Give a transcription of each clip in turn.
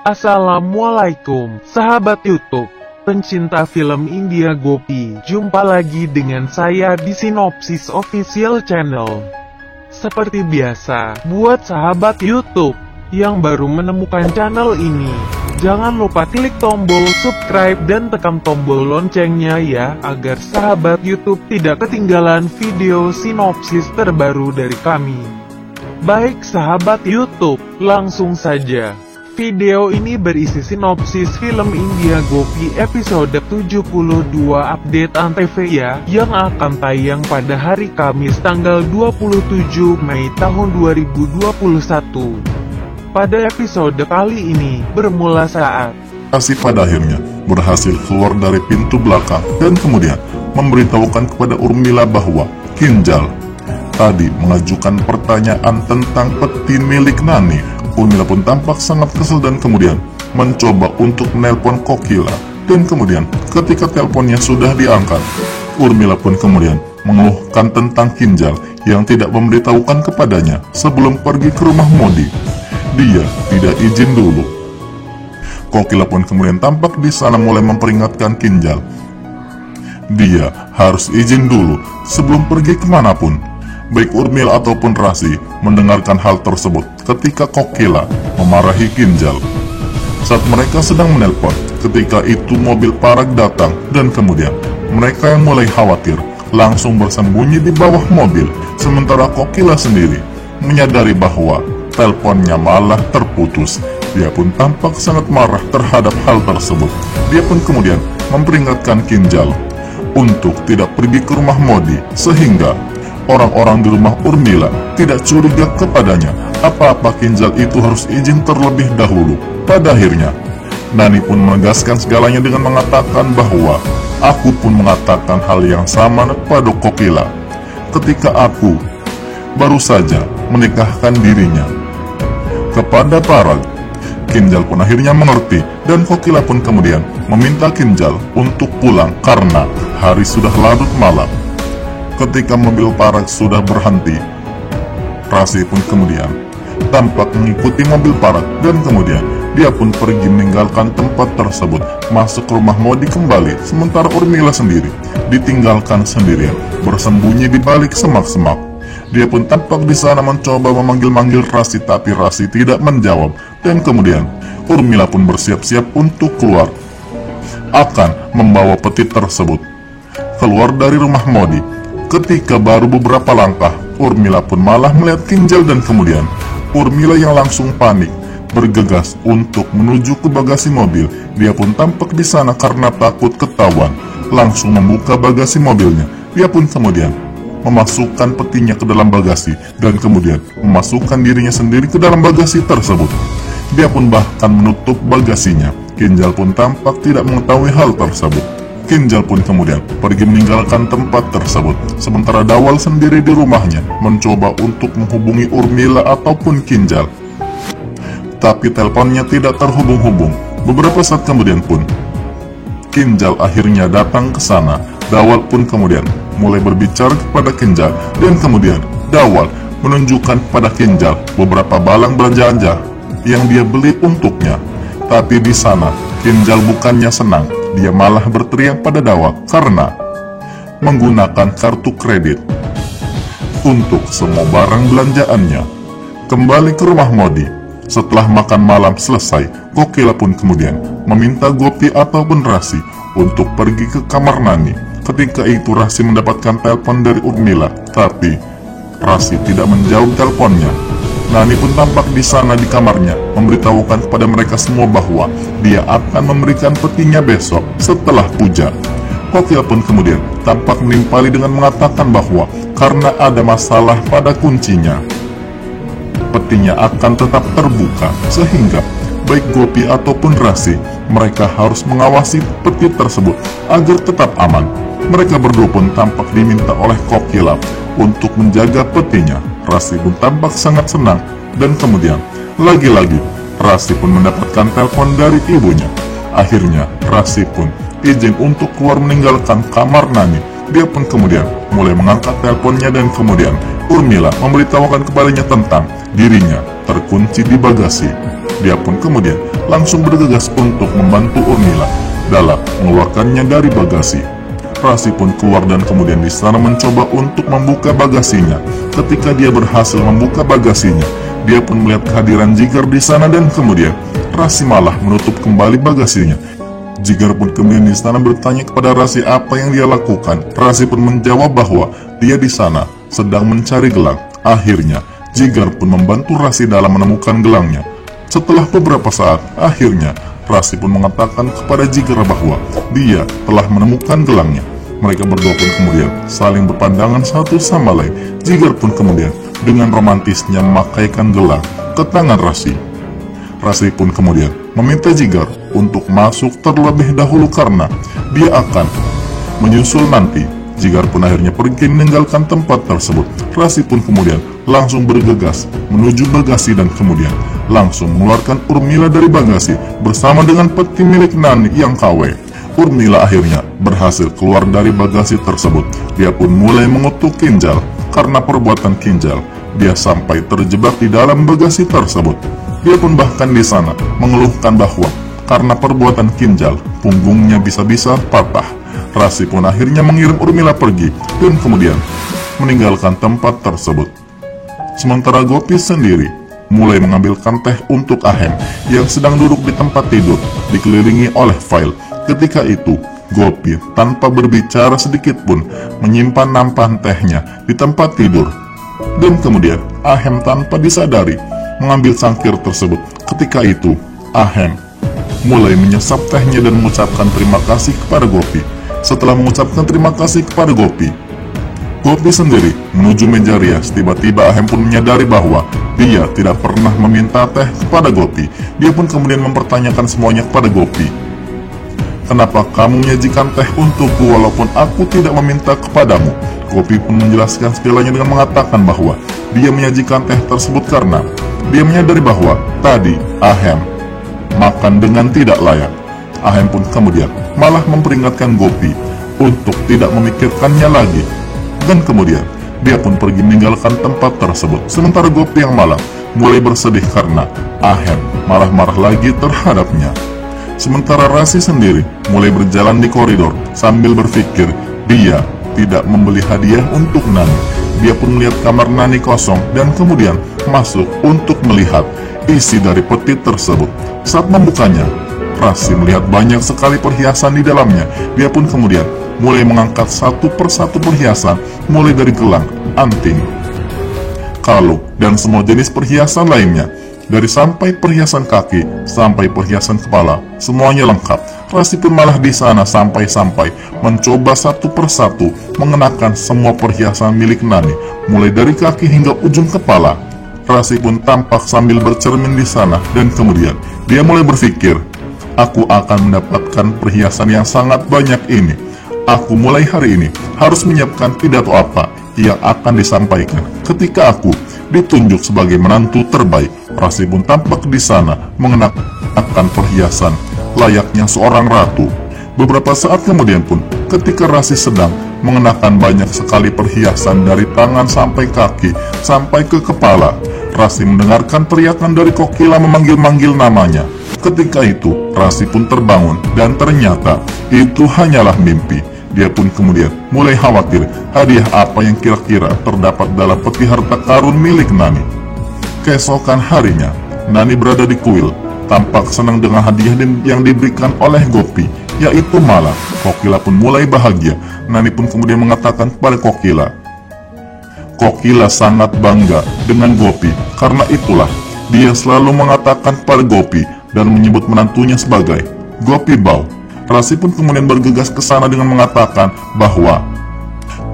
Assalamualaikum, sahabat YouTube, pencinta film India Gopi. Jumpa lagi dengan saya di Sinopsis Official Channel. Seperti biasa, buat sahabat YouTube yang baru menemukan channel ini, jangan lupa klik tombol subscribe dan tekan tombol loncengnya ya, agar sahabat YouTube tidak ketinggalan video sinopsis terbaru dari kami. Baik sahabat YouTube, langsung saja. Video ini berisi sinopsis film India Gopi episode 72 update Antv ya, yang akan tayang pada hari Kamis tanggal 27 Mei tahun 2021. Pada episode kali ini, bermula saat Kasih pada akhirnya berhasil keluar dari pintu belakang dan kemudian memberitahukan kepada Urmila bahwa Kinjal tadi mengajukan pertanyaan tentang peti milik Nani. Urmila pun tampak sangat kesal dan kemudian mencoba untuk menelpon Kokila. Dan kemudian ketika teleponnya sudah diangkat, Urmila pun kemudian mengeluhkan tentang Kinjal yang tidak memberitahukan kepadanya sebelum pergi ke rumah Modi. Dia tidak izin dulu. Kokila pun kemudian tampak di sana mulai memperingatkan Kinjal. Dia harus izin dulu sebelum pergi kemanapun. Baik Urmila ataupun Rasi mendengarkan hal tersebut ketika Kokila memarahi Kinjal. Saat mereka sedang menelpon, ketika itu mobil Parag datang dan kemudian mereka yang mulai khawatir langsung bersembunyi di bawah mobil. Sementara Kokila sendiri menyadari bahwa teleponnya malah terputus. Dia pun tampak sangat marah terhadap hal tersebut. Dia pun kemudian memperingatkan Kinjal untuk tidak pergi ke rumah Modi, sehingga orang-orang di rumah Urmila tidak curiga kepadanya. Apa-apa Kinjal itu harus izin terlebih dahulu. Pada akhirnya, Nani pun menegaskan segalanya dengan mengatakan bahwa aku pun mengatakan hal yang sama kepada Kokila ketika aku baru saja menikahkan dirinya kepada Parag. Kinjal pun akhirnya mengerti dan Kokila pun kemudian meminta Kinjal untuk pulang karena hari sudah larut malam. Ketika mobil Parag sudah berhenti, Rasi pun kemudian tampak mengikuti mobil Parag dan kemudian dia pun pergi meninggalkan tempat tersebut, masuk ke rumah Modi kembali. Sementara Urmila sendiri ditinggalkan sendirian, bersembunyi di balik semak-semak. Dia pun tampak di sana mencoba memanggil-manggil Rasi, tapi Rasi tidak menjawab. Dan kemudian Urmila pun bersiap-siap untuk keluar, akan membawa peti tersebut keluar dari rumah Modi. Ketika baru beberapa langkah, Urmila pun malah melihat Kinjal dan kemudian Urmila yang langsung panik bergegas untuk menuju ke bagasi mobil. Dia pun tampak di sana karena takut ketahuan, langsung membuka bagasi mobilnya. Dia pun kemudian memasukkan petinya ke dalam bagasi dan kemudian memasukkan dirinya sendiri ke dalam bagasi tersebut. Dia pun bahkan menutup bagasinya. Kinjal pun tampak tidak mengetahui hal tersebut. Kinjal pun kemudian pergi meninggalkan tempat tersebut. Sementara Dawal sendiri di rumahnya mencoba untuk menghubungi Urmila ataupun Kinjal, tapi teleponnya tidak terhubung-hubung. Beberapa saat kemudian pun Kinjal akhirnya datang ke sana. Dawal pun kemudian mulai berbicara kepada Kinjal dan kemudian Dawal menunjukkan kepada Kinjal beberapa barang belanjaan yang dia beli untuknya. Tapi di sana Kinjal bukannya senang, dia malah berteriak pada Dawal karena menggunakan kartu kredit untuk semua barang belanjaannya. Kembali ke rumah Modi, setelah makan malam selesai, Kokila pun kemudian meminta Gopi ataupun Rasi untuk pergi ke kamar Nani. Ketika itu Rasi mendapatkan telepon dari Urmila, tapi Rasi tidak menjawab teleponnya. Nani pun tampak di sana di kamarnya, memberitahukan kepada mereka semua bahwa dia akan memberikan petinya besok setelah puja. Kokila pun kemudian tampak menimpali dengan mengatakan bahwa karena ada masalah pada kuncinya, petinya akan tetap terbuka, sehingga baik Gopi ataupun Rasi, mereka harus mengawasi peti tersebut agar tetap aman. Mereka berdua pun tampak diminta oleh Kokila untuk menjaga petinya. Rasi pun tampak sangat senang dan kemudian lagi-lagi Rasi pun mendapatkan telepon dari ibunya. Akhirnya Rasi pun izin untuk keluar meninggalkan kamar Nani. Dia pun kemudian mulai mengangkat teleponnya dan kemudian Urmila memberitahukan kepadanya tentang dirinya terkunci di bagasi. Dia pun kemudian langsung bergegas untuk membantu Urmila dalam mengeluarkannya dari bagasi. Rasi pun keluar dan kemudian di sana mencoba untuk membuka bagasinya. Ketika dia berhasil membuka bagasinya, dia pun melihat kehadiran Jigar di sana dan kemudian Rasi malah menutup kembali bagasinya. Jigar pun kemudian di sana bertanya kepada Rasi apa yang dia lakukan. Rasi pun menjawab bahwa dia di sana sedang mencari gelang. Akhirnya Jigar pun membantu Rasi dalam menemukan gelangnya. Setelah beberapa saat, akhirnya Rasi pun mengatakan kepada Jigar bahwa dia telah menemukan gelangnya. Mereka berdua pun kemudian saling berpandangan satu sama lain. Jigar pun kemudian dengan romantisnya memakaikan gelang ke tangan Rasi. Rasi pun kemudian meminta Jigar untuk masuk terlebih dahulu karena dia akan menyusul nanti. Jigar pun akhirnya pergi meninggalkan tempat tersebut. Rasi pun kemudian langsung bergegas menuju bagasi dan kemudian langsung mengeluarkan Urmila dari bagasi bersama dengan peti milik Nani yang KW. Urmila akhirnya berhasil keluar dari bagasi tersebut. Dia pun mulai mengutuk Kinjal. Karena perbuatan Kinjal, dia sampai terjebak di dalam bagasi tersebut. Dia pun bahkan di sana mengeluhkan bahwa karena perbuatan Kinjal, punggungnya bisa-bisa patah. Rasi pun akhirnya mengirim Urmila pergi dan kemudian meninggalkan tempat tersebut. Sementara Gopi sendiri mulai mengambilkan teh untuk Ahem yang sedang duduk di tempat tidur dikelilingi oleh file. Ketika itu Gopi tanpa berbicara sedikit pun menyimpan nampan tehnya di tempat tidur. Dan kemudian Ahem tanpa disadari mengambil cangkir tersebut. Ketika itu Ahem mulai menyesap tehnya dan mengucapkan terima kasih kepada Gopi. Setelah mengucapkan terima kasih kepada Gopi sendiri menuju meja rias. Tiba-tiba Ahem pun menyadari bahwa dia tidak pernah meminta teh kepada Gopi. Dia pun kemudian mempertanyakan semuanya kepada Gopi. Kenapa kamu menyajikan teh untukku walaupun aku tidak meminta kepadamu? Gopi pun menjelaskan segalanya dengan mengatakan bahwa dia menyajikan teh tersebut karena dia menyadari bahwa tadi Ahem makan dengan tidak layak. Ahem pun kemudian malah memperingatkan Gopi untuk tidak memikirkannya lagi. Dan kemudian dia pun pergi meninggalkan tempat tersebut. Sementara Gopi yang malah mulai bersedih karena Ahem malah marah lagi terhadapnya. Sementara Rasi sendiri mulai berjalan di koridor sambil berpikir dia tidak membeli hadiah untuk Nani. Dia pun melihat kamar Nani kosong dan kemudian masuk untuk melihat isi dari peti tersebut. Saat membukanya, Rasi melihat banyak sekali perhiasan di dalamnya. Dia pun kemudian mulai mengangkat satu persatu perhiasan, mulai dari gelang, anting, kalung, dan semua jenis perhiasan lainnya. Dari sampai perhiasan kaki, sampai perhiasan kepala, semuanya lengkap. Rasi pun malah di sana sampai-sampai mencoba satu persatu mengenakan semua perhiasan milik Nani, mulai dari kaki hingga ujung kepala. Rasi pun tampak sambil bercermin di sana dan kemudian dia mulai berpikir, aku akan mendapatkan perhiasan yang sangat banyak ini. Aku mulai hari ini harus menyiapkan pidato apa yang akan disampaikan ketika aku ditunjuk sebagai menantu terbaik. Rasi pun tampak di sana mengenakan perhiasan layaknya seorang ratu. Beberapa saat kemudian pun ketika Rasi sedang mengenakan banyak sekali perhiasan dari tangan sampai kaki sampai ke kepala, Rasi mendengarkan teriakan dari Kokila memanggil-manggil namanya. Ketika itu Rasi pun terbangun dan ternyata itu hanyalah mimpi. Dia pun kemudian mulai khawatir hadiah apa yang kira-kira terdapat dalam peti harta karun milik Nani. Keesokan harinya, Nani berada di kuil, tampak senang dengan hadiah yang diberikan oleh Gopi, yaitu malam. Kokila pun mulai bahagia. Nani pun kemudian mengatakan kepada Kokila. Kokila sangat bangga dengan Gopi, karena itulah dia selalu mengatakan kepada Gopi dan menyebut menantunya sebagai Gopi Bau. Rasi pun kemudian bergegas ke sana dengan mengatakan bahwa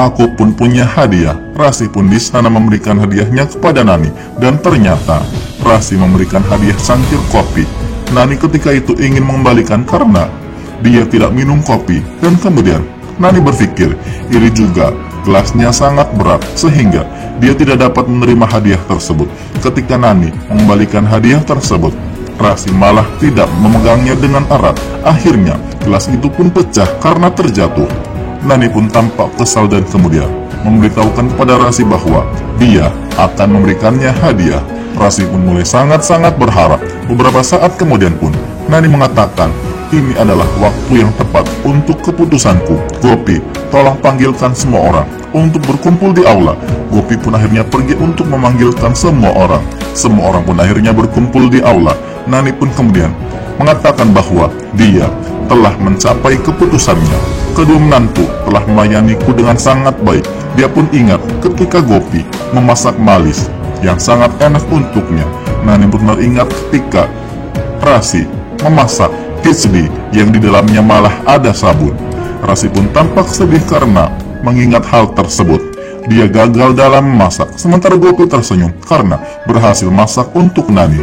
aku pun punya hadiah. Rasi pun di sana memberikan hadiahnya kepada Nani dan ternyata Rasi memberikan hadiah cangkir kopi. Nani ketika itu ingin mengembalikan karena dia tidak minum kopi dan kemudian Nani berpikir ini juga gelasnya sangat berat sehingga dia tidak dapat menerima hadiah tersebut. Ketika Nani mengembalikan hadiah tersebut, Rasi malah tidak memegangnya dengan erat. Akhirnya gelas itu pun pecah karena terjatuh. Nani pun tampak kesal dan kemudian memberitahukan kepada Rasi bahwa dia akan memberikannya hadiah. Rasi pun mulai sangat-sangat berharap. Beberapa saat kemudian pun, Nani mengatakan, ini adalah waktu yang tepat untuk keputusanku. Gopi, tolong panggilkan semua orang untuk berkumpul di aula. Gopi pun akhirnya pergi untuk memanggilkan semua orang. Semua orang pun akhirnya berkumpul di aula. Nani pun kemudian mengatakan bahwa dia telah mencapai keputusannya. Kedua menantu telah melayaniku dengan sangat baik. Dia pun ingat ketika Gopi memasak malis yang sangat enak untuknya. Nani pun teringat ketika Rasi memasak kicdi yang di dalamnya malah ada sabun. Rasi pun tampak sedih karena mengingat hal tersebut. Dia gagal dalam memasak, sementara Gopi tersenyum karena berhasil masak untuk Nani.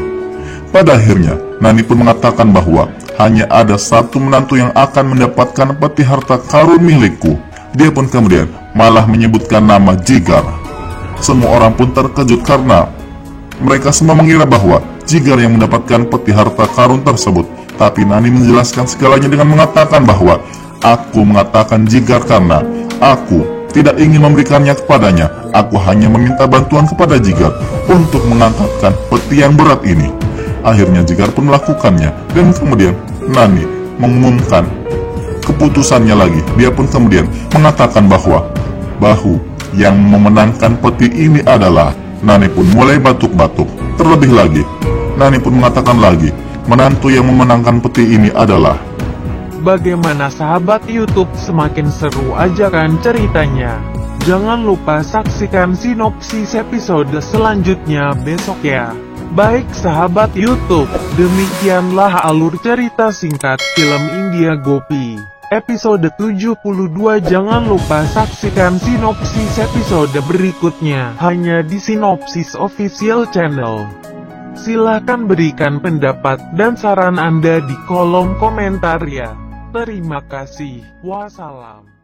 Pada akhirnya, Nani pun mengatakan bahwa hanya ada satu menantu yang akan mendapatkan peti harta karun milikku. Dia pun kemudian malah menyebutkan nama Jigar. Semua orang pun terkejut karena mereka semua mengira bahwa Jigar yang mendapatkan peti harta karun tersebut. Tapi Nani menjelaskan segalanya dengan mengatakan bahwa aku mengatakan Jigar karena aku tidak ingin memberikannya kepadanya. Aku hanya meminta bantuan kepada Jigar untuk mengangkatkan peti yang berat ini. Akhirnya Jigar pun melakukannya dan kemudian Nani mengumumkan keputusannya lagi. Dia pun kemudian mengatakan bahwa bahu yang memenangkan peti ini adalah Nani pun mulai batuk-batuk. Terlebih lagi, Nani pun mengatakan lagi, menantu yang memenangkan peti ini adalah. Bagaimana sahabat YouTube, semakin seru aja kan ceritanya? Jangan lupa saksikan sinopsis episode selanjutnya besok ya. Baik sahabat YouTube, demikianlah alur cerita singkat film India Gopi episode 72. Jangan lupa saksikan sinopsis episode berikutnya hanya di Sinopsis Official Channel. Silahkan berikan pendapat dan saran Anda di kolom komentar ya. Terima kasih. Wassalam.